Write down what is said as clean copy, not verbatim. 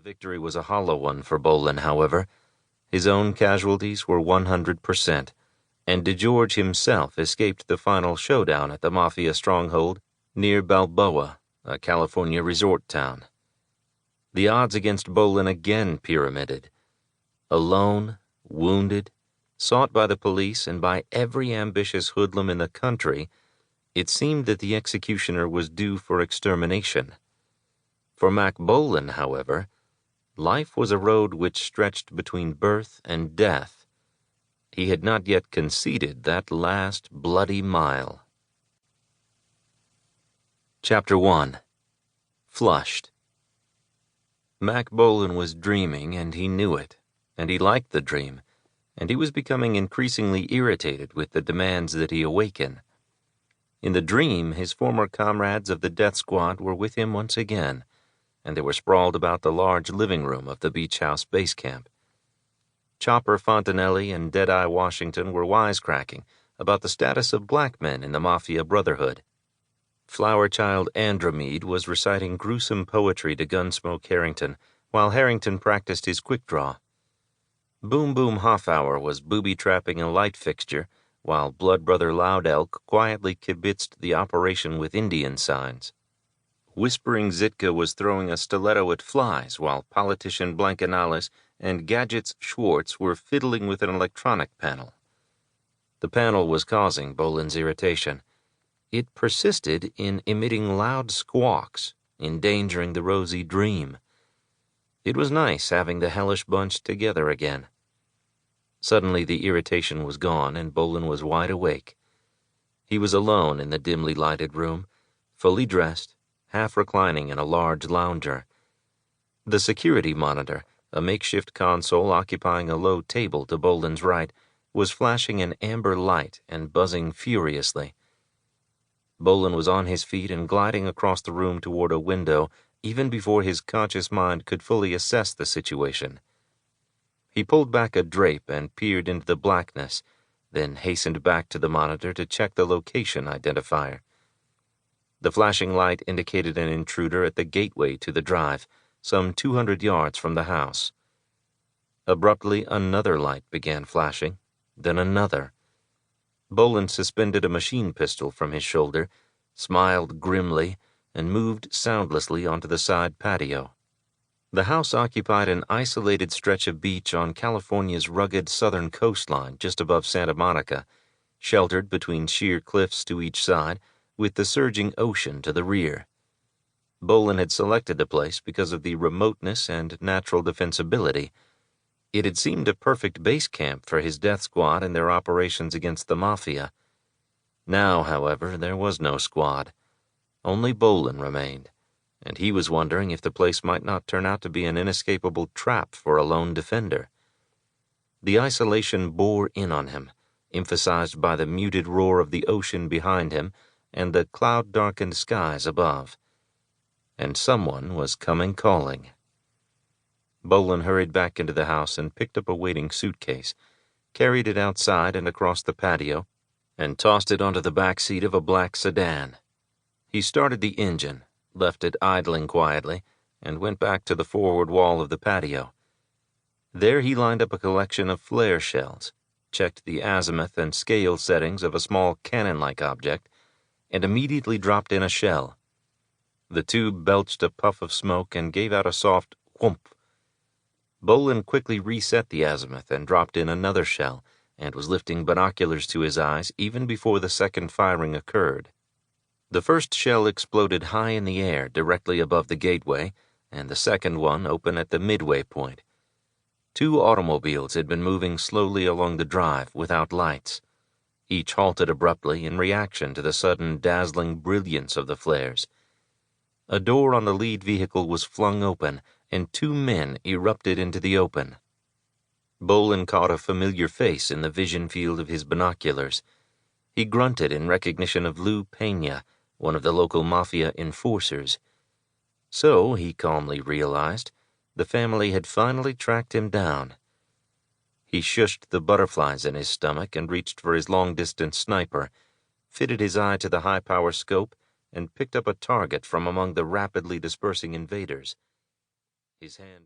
victory was a hollow one for Bolan, however. His own casualties were 100%, and DeGeorge himself escaped the final showdown at the Mafia stronghold near Balboa, a California resort town. The odds against Bolan again pyramided. Alone, wounded, sought by the police and by every ambitious hoodlum in the country, it seemed that the executioner was due for extermination. For Mack Bolan, however, life was a road which stretched between birth and death. He had not yet conceded that last bloody mile. Chapter 1. Flushed. Mack Bolan was dreaming, and he knew it, and he liked the dream, and he was becoming increasingly irritated with the demands that he awakened. In the dream, his former comrades of the death squad were with him once again, and they were sprawled about the large living room of the Beach House base camp. Chopper Fontanelli and Deadeye Washington were wisecracking about the status of black men in the Mafia Brotherhood. Flower Child Andromede was reciting gruesome poetry to Gunsmoke Harrington, while Harrington practiced his quick draw. Boom Boom Hoffhour was booby-trapping a light fixture, while Blood Brother Loud Elk quietly kibitzed the operation with Indian signs. Whispering Zitka was throwing a stiletto at flies, while politician Blankenales and Gadgets Schwartz were fiddling with an electronic panel. The panel was causing Bolan's irritation. It persisted in emitting loud squawks, endangering the rosy dream. It was nice having the hellish bunch together again. Suddenly the irritation was gone, and Bolan was wide awake. He was alone in the dimly lighted room, fully dressed, half reclining in a large lounger. The security monitor, a makeshift console occupying a low table to Bolan's right, was flashing an amber light and buzzing furiously. Bolan was on his feet and gliding across the room toward a window even before his conscious mind could fully assess the situation. He pulled back a drape and peered into the blackness, then hastened back to the monitor to check the location identifier. The flashing light indicated an intruder at the gateway to the drive, some 200 yards from the house. Abruptly, another light began flashing, then another. Bolan suspended a machine pistol from his shoulder, smiled grimly, and moved soundlessly onto the side patio. The house occupied an isolated stretch of beach on California's rugged southern coastline just above Santa Monica, sheltered between sheer cliffs to each side, with the surging ocean to the rear. Bolan had selected the place because of the remoteness and natural defensibility. It had seemed a perfect base camp for his death squad in their operations against the Mafia. Now, however, there was no squad. Only Bolan remained, and he was wondering if the place might not turn out to be an inescapable trap for a lone defender. The isolation bore in on him, emphasized by the muted roar of the ocean behind him and the cloud-darkened skies above. And someone was coming calling. Bolan hurried back into the house and picked up a waiting suitcase, carried it outside and across the patio, and tossed it onto the back seat of a black sedan. He started the engine, left it idling quietly, and went back to the forward wall of the patio. There he lined up a collection of flare shells, checked the azimuth and scale settings of a small cannon-like object, and immediately dropped in a shell. The tube belched a puff of smoke and gave out a soft whoomp. Bolan quickly reset the azimuth and dropped in another shell, and was lifting binoculars to his eyes even before the second firing occurred. The first shell exploded high in the air directly above the gateway, and the second one opened at the midway point. 2 automobiles had been moving slowly along the drive without lights. Each halted abruptly in reaction to the sudden dazzling brilliance of the flares. A door on the lead vehicle was flung open, and 2 men erupted into the open. Bolan caught a familiar face in the vision field of his binoculars. He grunted in recognition of Lou Pena, one of the local Mafia enforcers. So, he calmly realized, the family had finally tracked him down. He shushed the butterflies in his stomach and reached for his long-distance sniper, fitted his eye to the high-power scope, and picked up a target from among the rapidly dispersing invaders. His hands